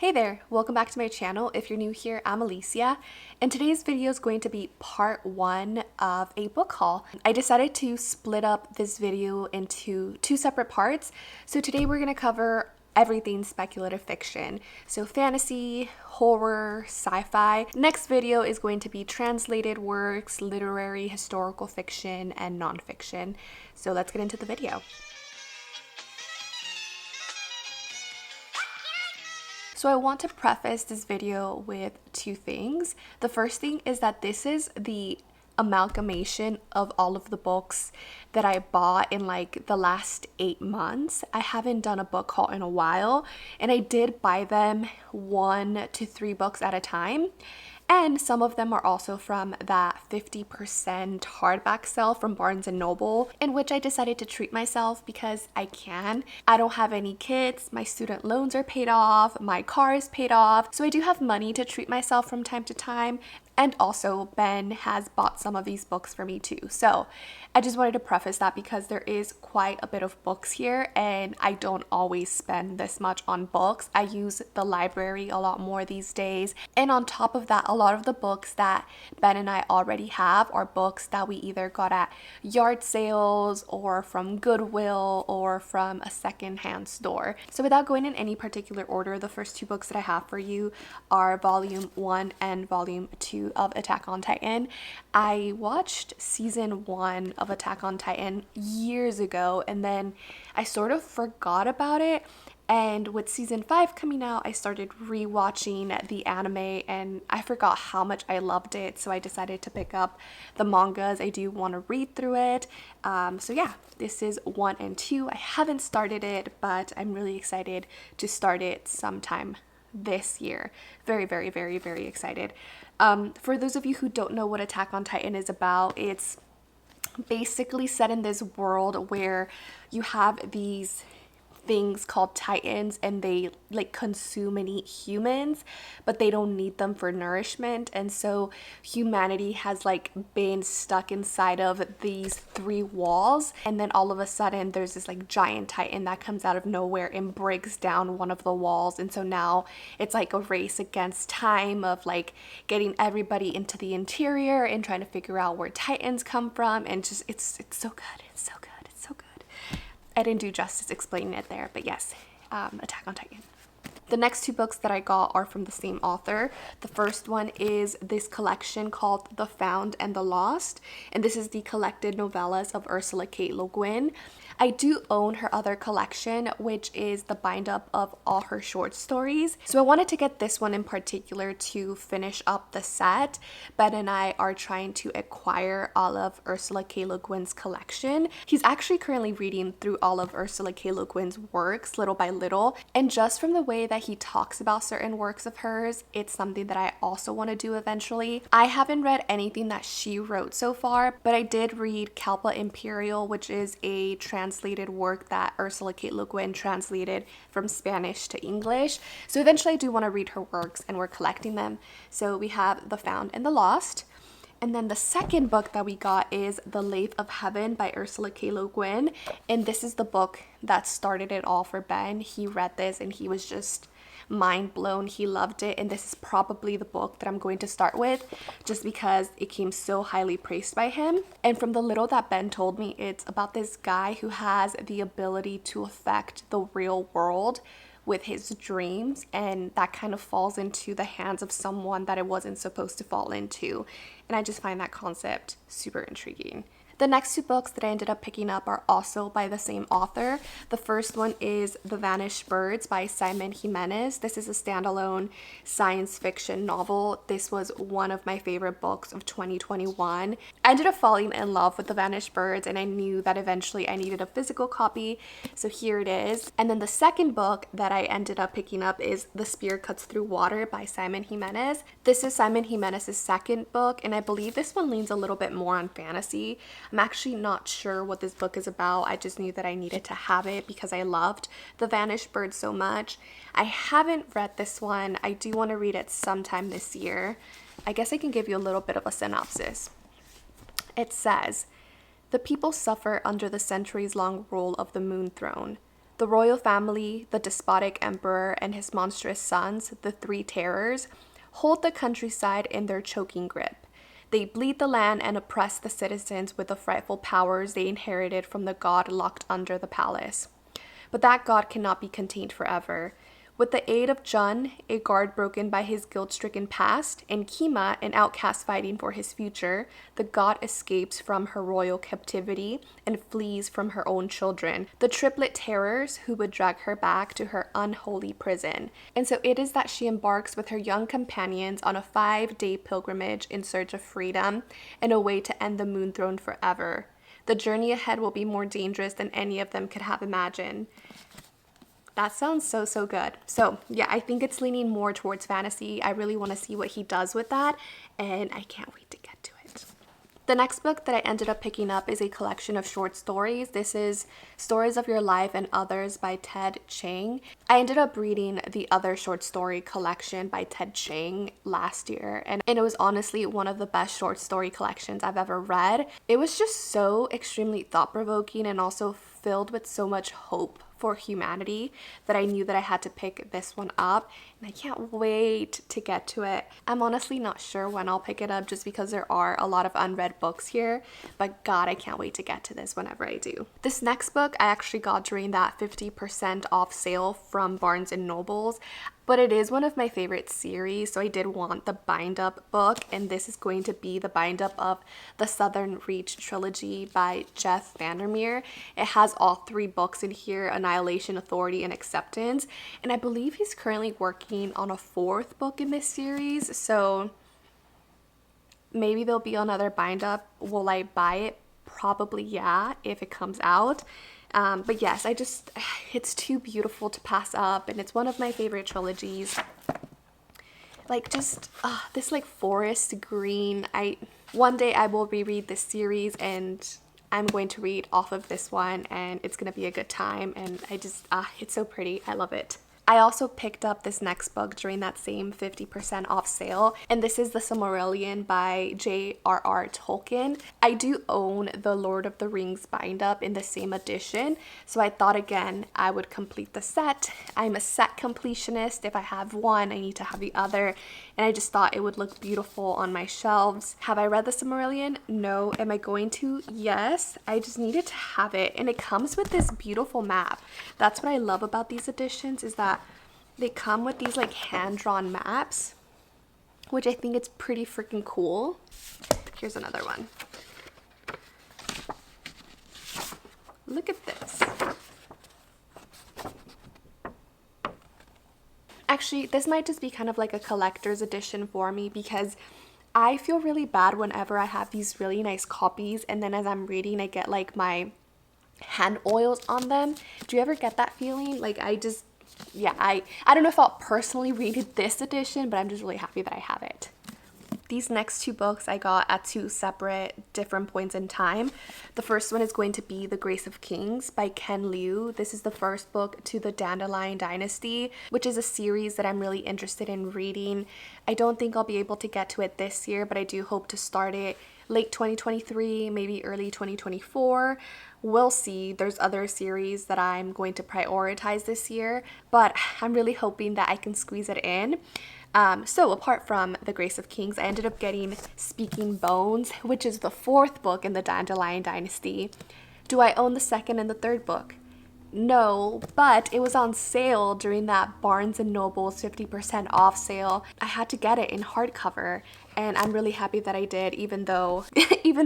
Hey there, welcome back to my channel. If you're new here, I'm Alicia, and today's video is going to be part 1 of a book haul. I decided to split up this video into 2 separate parts. So today we're going to cover everything speculative fiction. So fantasy, horror, sci-fi. Next video is going to be translated works, literary, historical fiction, and nonfiction. So let's get into the video. So I want to preface this video with 2 things. The first thing is that this is the amalgamation of all of the books that I bought in like the last 8 months. I haven't done a book haul in a while, and I did buy them 1 to 3 books at a time. And some of them are also from that 50% hardback sale from Barnes & Noble, in which I decided to treat myself because I can. I don't have any kids, my student loans are paid off, my car is paid off, so I do have money to treat myself from time to time. And also, Ben has bought some of these books for me too. So I just wanted to preface that because there is quite a bit of books here and I don't always spend this much on books. I use the library a lot more these days. And on top of that, a lot of the books that Ben and I already have are books that we either got at yard sales or from Goodwill or from a secondhand store. So without going in any particular order, the first 2 books that I have for you are Volume 1 and Volume 2 of Attack on Titan. I watched season 1 of Attack on Titan years ago and then I sort of forgot about it. And with season 5 coming out, I started rewatching the anime and I forgot how much I loved it. So I decided to pick up the mangas. I do want to read through it. So yeah, this is 1 and 2. I haven't started it, but I'm really excited to start it sometime this year. Very, very, very, very excited. For those of you who don't know what Attack on Titan is about, it's basically set in this world where you have these things called titans and they like consume and eat humans, but they don't need them for nourishment, and so humanity has like been stuck inside of these 3 walls, and then all of a sudden there's this like giant titan that comes out of nowhere and breaks down one of the walls, and so now it's like a race against time of like getting everybody into the interior and trying to figure out where titans come from, and just it's so good, it's so good, it's so good. I didn't do justice explaining it there, but yes, Attack on Titan. The next 2 books that I got are from the same author. The first one is this collection called The Found and the Lost, and this is the collected novellas of Ursula K Le Guin. I do own her other collection, which is the bind-up of all her short stories. So I wanted to get this one in particular to finish up the set. Ben and I are trying to acquire all of Ursula K Le Guin's collection. He's actually currently reading through all of Ursula K Le Guin's works little by little. And just from the way that he talks about certain works of hers, it's something that I also want to do eventually. I haven't read anything that she wrote so far, but I did read Kalpa Imperial, which is a translated work that Ursula K Le Guin translated from Spanish to English. So eventually I do want to read her works and we're collecting them. So we have The Found and the Lost. And then the second book that we got is The Lathe of Heaven by Ursula K Le Guin. And this is the book that started it all for Ben. He read this and he was just mind blown. He loved it, and this is probably the book that I'm going to start with just because it came so highly praised by him. And from the little that Ben told me, it's about this guy who has the ability to affect the real world with his dreams, and that kind of falls into the hands of someone that it wasn't supposed to fall into, and I just find that concept super intriguing. The next 2 books that I ended up picking up are also by the same author. The first one is The Vanished Birds by Simon Jimenez. This is a standalone science fiction novel. This was one of my favorite books of 2021. I ended up falling in love with The Vanished Birds, and I knew that eventually I needed a physical copy, so here it is. And then the second book that I ended up picking up is The Spear Cuts Through Water by Simon Jimenez. This is Simon Jimenez's second book, and I believe this one leans a little bit more on fantasy. I'm actually not sure what this book is about. I just knew that I needed to have it because I loved The Vanished Bird so much. I haven't read this one. I do want to read it sometime this year. I guess I can give you a little bit of a synopsis. It says, "The people suffer under the centuries-long rule of the Moon Throne. The royal family, the despotic emperor, and his monstrous sons, the three terrors, hold the countryside in their choking grip. They bleed the land and oppress the citizens with the frightful powers they inherited from the god locked under the palace. But that god cannot be contained forever. With the aid of Jun, a guard broken by his guilt-stricken past, and Kima, an outcast fighting for his future, the god escapes from her royal captivity and flees from her own children, the triplet terrors who would drag her back to her unholy prison. And so it is that she embarks with her young companions on a 5-day pilgrimage in search of freedom and a way to end the Moon Throne forever. The journey ahead will be more dangerous than any of them could have imagined. That sounds so good. So yeah, I think it's leaning more towards fantasy. I really want to see what he does with that, and I can't wait to get to it. The next book that I ended up picking up is a collection of short stories. This is Stories of Your Life and Others by Ted Chiang. I ended up reading the other short story collection by Ted Chiang last year, and it was honestly one of the best short story collections I've ever read. It was just so extremely thought-provoking and also filled with so much hope for humanity that I knew that I had to pick this one up, and I can't wait to get to it. I'm honestly not sure when I'll pick it up just because there are a lot of unread books here, but God, I can't wait to get to this whenever I do. This next book I actually got during that 50% off sale from Barnes & Nobles, but it is one of my favorite series, so I did want the bind-up book, and this is going to be the bind-up of the Southern Reach Trilogy by Jeff Vandermeer. It has all 3 books in here, Annihilation, Authority, and Acceptance, and I believe he's currently working on a 4th book in this series, so maybe there'll be another bind-up. Will I buy it? Probably yeah, if it comes out. But yes, it's too beautiful to pass up, and it's one of my favorite trilogies. Like this like forest green. One day I will reread this series, and I'm going to read off of this one, and it's gonna be a good time, and it's so pretty. I love it. I also picked up this next book during that same 50% off sale, and this is The Silmarillion by J.R.R. Tolkien. I do own the Lord of the Rings bind-up in the same edition, so I thought again I would complete the set. I'm a set completionist. If I have one, I need to have the other, and I just thought it would look beautiful on my shelves. Have I read The Silmarillion? No. Am I going to? Yes. I just needed to have it, and it comes with this beautiful map. That's what I love about these editions, is that they come with these like hand-drawn maps, which I think it's pretty freaking cool. Here's another one. Look at this. Actually, this might just be kind of like a collector's edition for me, because I feel really bad whenever I have these really nice copies and then as I'm reading I get like my hand oils on them. Do you ever get that feeling? Like I don't know if I'll personally read this edition, but I'm just really happy that I have it. These next 2 books I got at 2 separate different points in time. The first one is going to be The Grace of Kings by Ken Liu. This is the first book to the Dandelion Dynasty, which is a series that I'm really interested in reading. I don't think I'll be able to get to it this year, but I do hope to start it late 2023, maybe early 2024. We'll see. There's other series that I'm going to prioritize this year, but I'm really hoping that I can squeeze it in. So apart from The Grace of Kings, I ended up getting Speaking Bones, which is the 4th book in the Dandelion Dynasty. Do I own the 2nd and the 3rd book? No, but it was on sale during that Barnes & Noble's 50% off sale. I had to get it in hardcover, and I'm really happy that I did, even though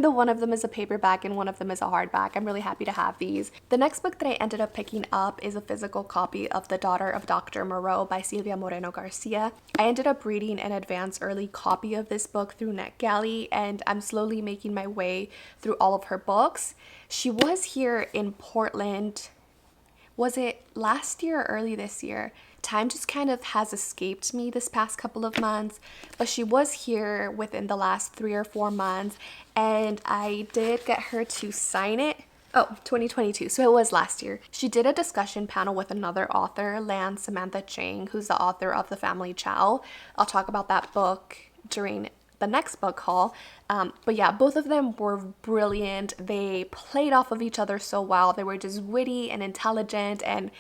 one of them is a paperback and one of them is a hardback. I'm really happy to have these. The next book that I ended up picking up is a physical copy of The Daughter of Dr. Moreau by Silvia Moreno Garcia. I ended up reading an advanced early copy of this book through NetGalley, and I'm slowly making my way through all of her books. She was here in Portland. Was it last year or early this year? Time just kind of has escaped me this past couple of months, but she was here within the last 3 or 4 months, and I did get her to sign it. Oh, 2022, so it was last year. She did a discussion panel with another author, Lan Samantha Chang, who's the author of The Family Chow. I'll talk about that book during the next book haul. But yeah, both of them were brilliant. They played off of each other so well. They were just witty and intelligent, and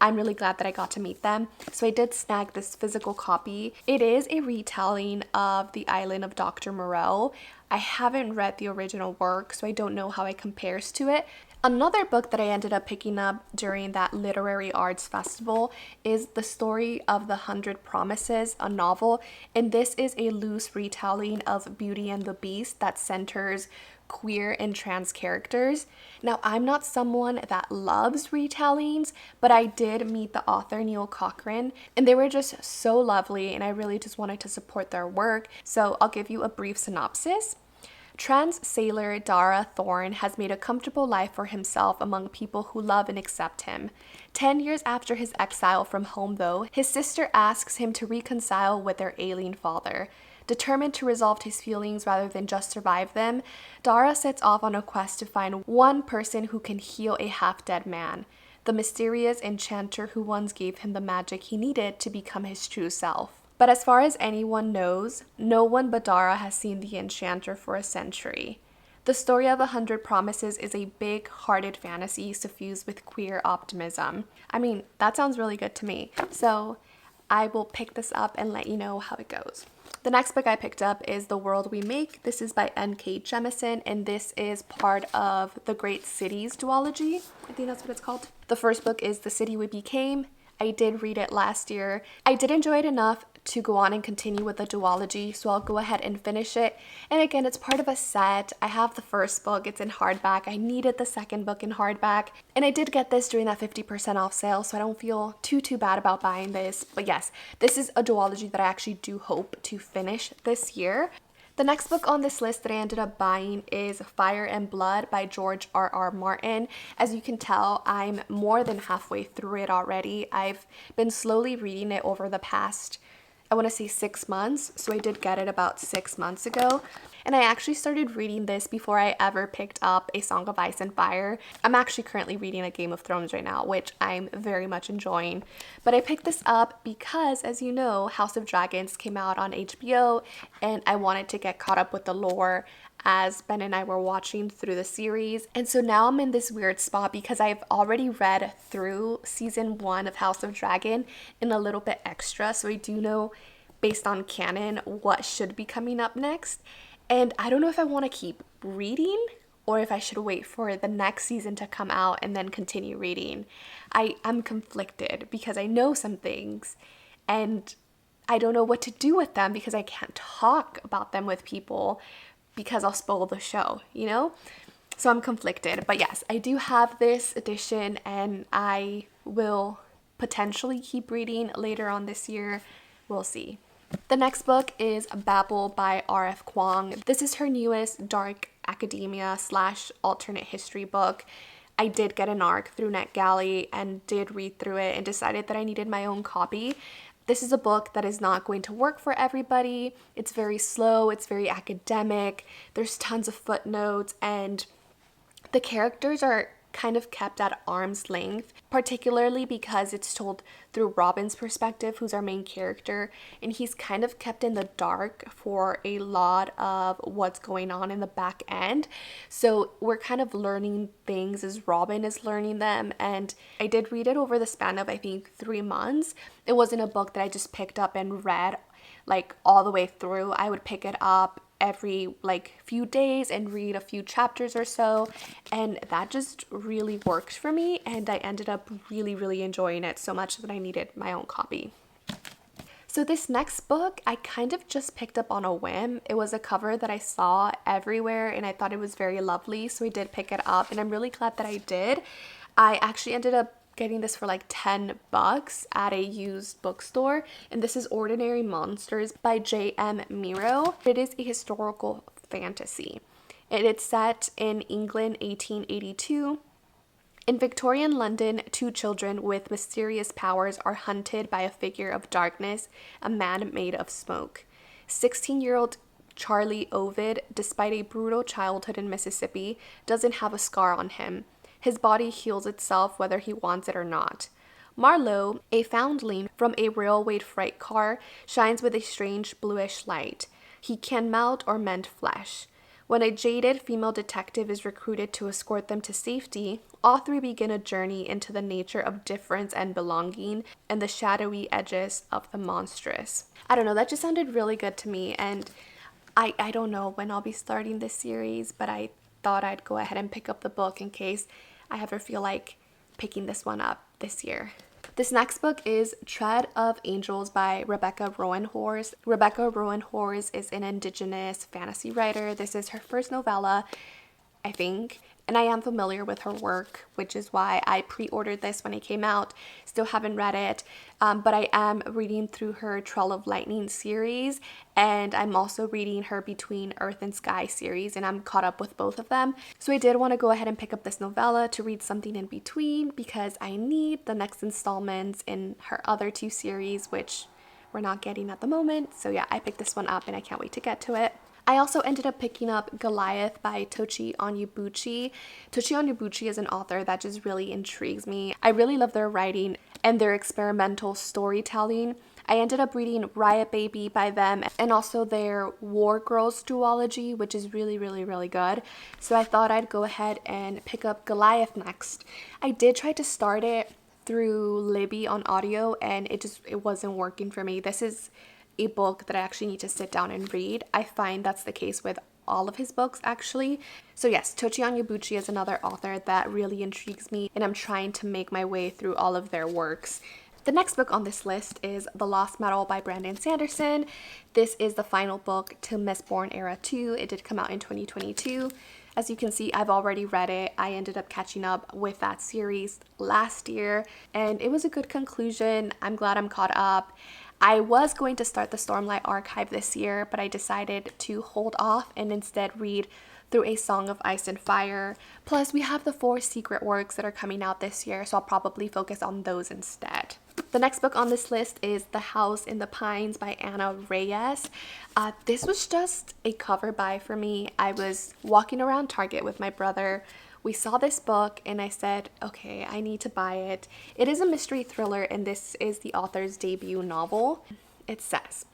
I'm really glad that I got to meet them. So I did snag this physical copy. It is a retelling of The Island of Dr. Moreau. I haven't read the original work, so I don't know how it compares to it. Another book that I ended up picking up during that literary arts festival is The Story of the 100 Promises, a novel, and this is a loose retelling of Beauty and the Beast that centers queer and trans characters. Now, I'm not someone that loves retellings, but I did meet the author, Neil Cochrane, and they were just so lovely, and I really just wanted to support their work. So I'll give you a brief synopsis. Trans sailor Dara Thorne has made a comfortable life for himself among people who love and accept him. 10 years after his exile from home, though, his sister asks him to reconcile with their alien father. Determined to resolve his feelings rather than just survive them, Dara sets off on a quest to find one person who can heal a half-dead man, the mysterious enchanter who once gave him the magic he needed to become his true self. But as far as anyone knows, no one but Dara has seen the enchanter for a century. The Story of 100 Promises is a big-hearted fantasy suffused with queer optimism. I mean, that sounds really good to me. So I will pick this up and let you know how it goes. The next book I picked up is The World We Make. This is by N.K. Jemisin, and this is part of the Great Cities duology. I think that's what it's called. The first book is The City We Became. I did read it last year. I did enjoy it enough to go on and continue with the duology, so I'll go ahead and finish it. And again, it's part of a set. I have the first book, it's in hardback. I needed the second book in hardback, and I did get this during that 50% off sale, so I don't feel too bad about buying this. But yes, this is a duology that I actually do hope to finish this year. The next book on this list that I ended up buying is Fire and Blood by George R.R. Martin. As you can tell, I'm more than halfway through it already. I've been slowly reading it over the past, I want to say 6 months, so I did get it about 6 months ago. And I actually started reading this before I ever picked up A Song of Ice and Fire. I'm actually currently reading a Game of Thrones right now, which I'm very much enjoying. But I picked this up because, as you know, House of Dragons came out on HBO, and I wanted to get caught up with the lore as Ben and I were watching through the series. And so now I'm in this weird spot because I've already read through season 1 of House of Dragon and a little bit extra, so I do know based on canon what should be coming up next. And I don't know if I want to keep reading or if I should wait for the next season to come out and then continue reading. I'm conflicted because I know some things and I don't know what to do with them because I can't talk about them with people because I'll spoil the show, you know? So I'm conflicted. But yes, I do have this edition and I will potentially keep reading later on this year. We'll see. The next book is Babble by R.F. Kuang. This is her newest dark academia / alternate history book. I did get an ARC through NetGalley and did read through it and decided that I needed my own copy. This is a book that is not going to work for everybody. It's very slow, it's very academic, there's tons of footnotes, and the characters are kind of kept at arm's length, particularly because it's told through Robin's perspective, who's our main character, and he's kind of kept in the dark for a lot of what's going on in the back end. So we're kind of learning things as Robin is learning them, and I did read it over the span of I think 3 months. It wasn't a book that I just picked up and read like all the way through. I would pick it up every few days and read a few chapters or so, and that just really worked for me, and I ended up really enjoying it so much that I needed my own copy. So this next book I kind of just picked up on a whim. It was a cover that I saw everywhere and I thought it was very lovely, so I did pick it up and I'm really glad that I did. I actually ended up getting this for like $10 at a used bookstore, and this is Ordinary Monsters by J.M. Miro. It is a historical fantasy, and it's set in England 1882. In Victorian London, 2 children with mysterious powers are hunted by a figure of darkness, a man made of smoke. 16-year-old Charlie Ovid, despite a brutal childhood in Mississippi, doesn't have a scar on him. His body heals itself whether he wants it or not. Marlowe, a foundling from a railway freight car, shines with a strange bluish light. He can melt or mend flesh. When a jaded female detective is recruited to escort them to safety, all three begin a journey into the nature of difference and belonging and the shadowy edges of the monstrous. I don't know, that just sounded really good to me, and I don't know when I'll be starting this series, but I thought I'd go ahead and pick up the book in case I ever feel like picking this one up this year. This next book is Tread of Angels by Rebecca Roanhorse. Rebecca Roanhorse is an indigenous fantasy writer. This is her first novella, I think, and I am familiar with her work, which is why I pre-ordered this when it came out. Still haven't read it, but I am reading through her Trail of Lightning series, and I'm also reading her Between Earth and Sky series, and I'm caught up with both of them. So I did want to go ahead and pick up this novella to read something in between because I need the next installments in her other two series, which we're not getting at the moment. So yeah, I picked this one up and I can't wait to get to it. I also ended up picking up Goliath by Tochi Onyebuchi. Tochi Onyebuchi is an author that just really intrigues me. I really love their writing and their experimental storytelling. I ended up reading Riot Baby by them and also their War Girls duology, which is really, really, really good. So I thought I'd go ahead and pick up Goliath next. I did try to start it through Libby on audio and it wasn't working for me. This is a book that I actually need to sit down and read. I find that's the case with all of his books actually. So yes, Tochi Onyebuchi is another author that really intrigues me, and I'm trying to make my way through all of their works. The next book on this list is The Lost Metal by Brandon Sanderson. This is the final book to Mistborn Era 2. It did come out in 2022. As you can see, I've already read it. I ended up catching up with that series last year, and it was a good conclusion. I'm glad I'm caught up. I was going to start the Stormlight Archive this year, but I decided to hold off and instead read through A Song of Ice and Fire. Plus, we have the 4 secret works that are coming out this year, so I'll probably focus on those instead. The next book on this list is The House in the Pines by Anna Reyes. This was just a cover buy for me. I was walking around Target with my brother. We saw this book and I said, okay, I need to buy it. It is a mystery thriller and this is the author's debut novel. It says,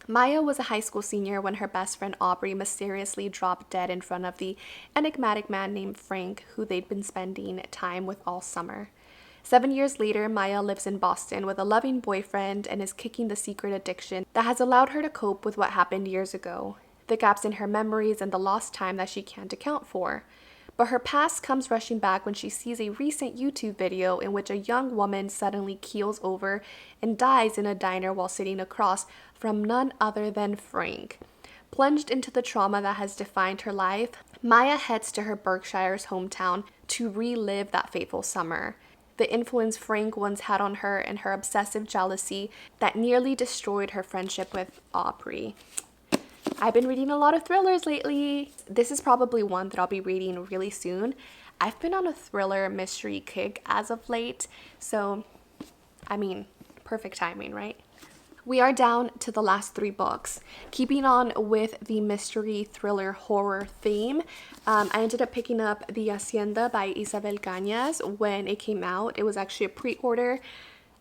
Maya was a high school senior when her best friend Aubrey mysteriously dropped dead in front of the enigmatic man named Frank, who they'd been spending time with all summer. 7 years later, Maya lives in Boston with a loving boyfriend and is kicking the secret addiction that has allowed her to cope with what happened years ago, the gaps in her memories and the lost time that she can't account for. But her past comes rushing back when she sees a recent YouTube video in which a young woman suddenly keels over and dies in a diner while sitting across from none other than Frank. Plunged into the trauma that has defined her life, Maya heads to her Berkshire's hometown to relive that fateful summer. The influence Frank once had on her and her obsessive jealousy that nearly destroyed her friendship with Aubrey. I've been reading a lot of thrillers lately. This is probably one that I'll be reading really soon. I've been on a thriller mystery kick as of late, so I mean, perfect timing, right? We are down to the last 3 books. Keeping on with the mystery thriller horror theme, I ended up picking up The Hacienda by Isabel Cañas when it came out. It was actually a pre-order.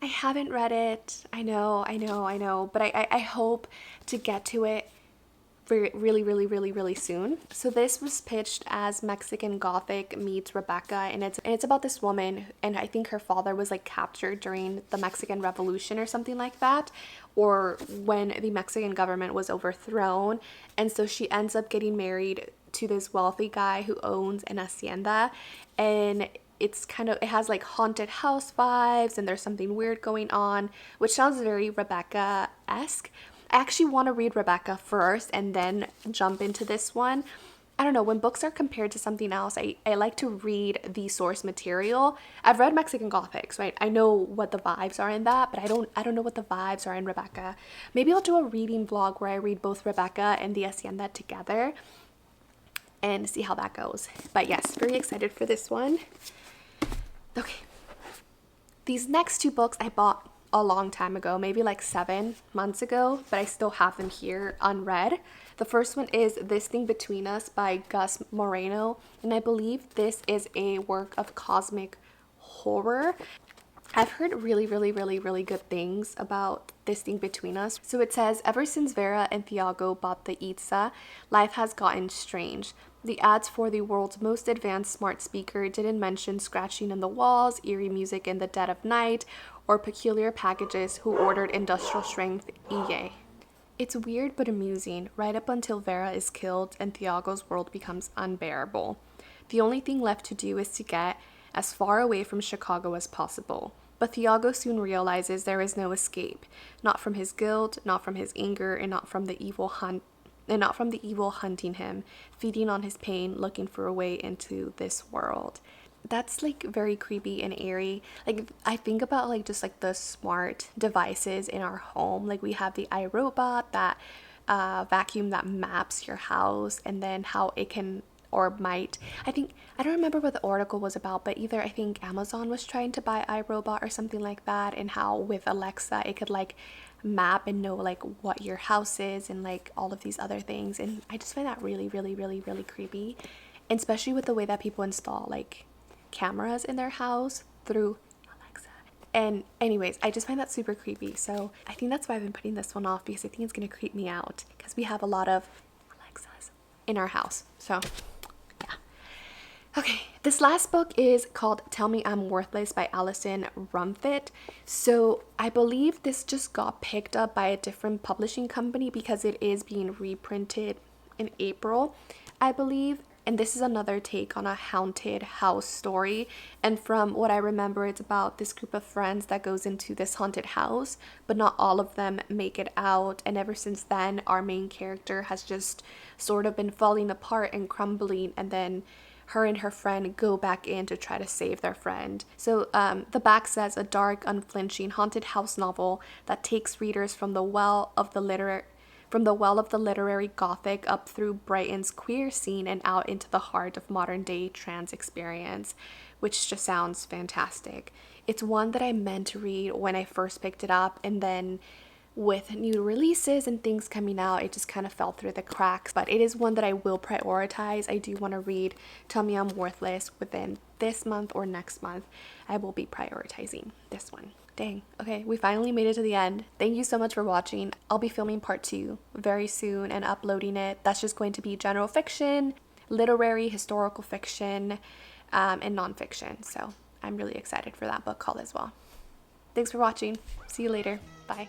I haven't read it. I know, but I hope to get to it really soon. So this was pitched as Mexican Gothic meets Rebecca, and it's about this woman, and I think her father was like captured during the Mexican Revolution or something like that, or when the Mexican government was overthrown, and so she ends up getting married to this wealthy guy who owns an hacienda, and it has like haunted house vibes, and there's something weird going on, which sounds very Rebecca-esque. I actually want to read Rebecca first and then jump into this one. I don't know, when books are compared to something else, I like to read the source material. I've read Mexican Gothics, right? I know what the vibes are in that, but I don't know what the vibes are in Rebecca. Maybe I'll do a reading vlog where I read both Rebecca and the Hacienda together and see how that goes. But yes, very excited for this one. Okay. These next 2 books I bought a long time ago, maybe like 7 months ago, but I still have them here unread. The first one is This Thing Between Us by Gus Moreno, and I believe this is a work of cosmic horror. I've heard really good things about this thing between us. So it says, ever since Vera and Thiago bought the Itza, life has gotten strange. The ads for the world's most advanced smart speaker didn't mention scratching in the walls, eerie music in the dead of night, or peculiar packages who ordered industrial strength EA. It's weird but amusing, right up until Vera is killed and Thiago's world becomes unbearable. The only thing left to do is to get as far away from Chicago as possible. But Thiago soon realizes there is no escape, not from his guilt, not from his anger, and not from the evil hunting him, feeding on his pain, looking for a way into this world. That's like very creepy and eerie. Like, I think about like just like the smart devices in our home. Like, we have the iRobot, that vacuum that maps your house, and then how it can or might, I don't remember what the article was about, but either I think Amazon was trying to buy iRobot or something like that, and how with Alexa it could like map and know like what your house is and like all of these other things. And I just find that really, really, really, really creepy, and especially with the way that people install like cameras in their house through Alexa. And anyways, I just find that super creepy. So I think that's why I've been putting this one off, because I think it's gonna creep me out, because we have a lot of Alexas in our house. So okay, this last book is called Tell Me I'm Worthless by Alison Rumfitt. So I believe this just got picked up by a different publishing company because it is being reprinted in April, I believe. And this is another take on a haunted house story. And from what I remember, it's about this group of friends that goes into this haunted house, but not all of them make it out. And ever since then, our main character has just sort of been falling apart and crumbling, and then her and her friend go back in to try to save their friend. So the back says, a dark, unflinching haunted house novel that takes readers from the well of the literary Gothic up through Brighton's queer scene and out into the heart of modern day trans experience, which just sounds fantastic. It's one that I meant to read when I first picked it up, and then with new releases and things coming out, it just kind of fell through the cracks. But it is one that I will prioritize. I do want to read Tell Me I'm Worthless within this month or next month. I will be prioritizing this one. Dang. Okay, we finally made it to the end. Thank you so much for watching. I'll be filming part 2 very soon and uploading it. That's just going to be general fiction, literary, historical fiction, and nonfiction. So I'm really excited for that book haul as well. Thanks for watching. See you later. Bye.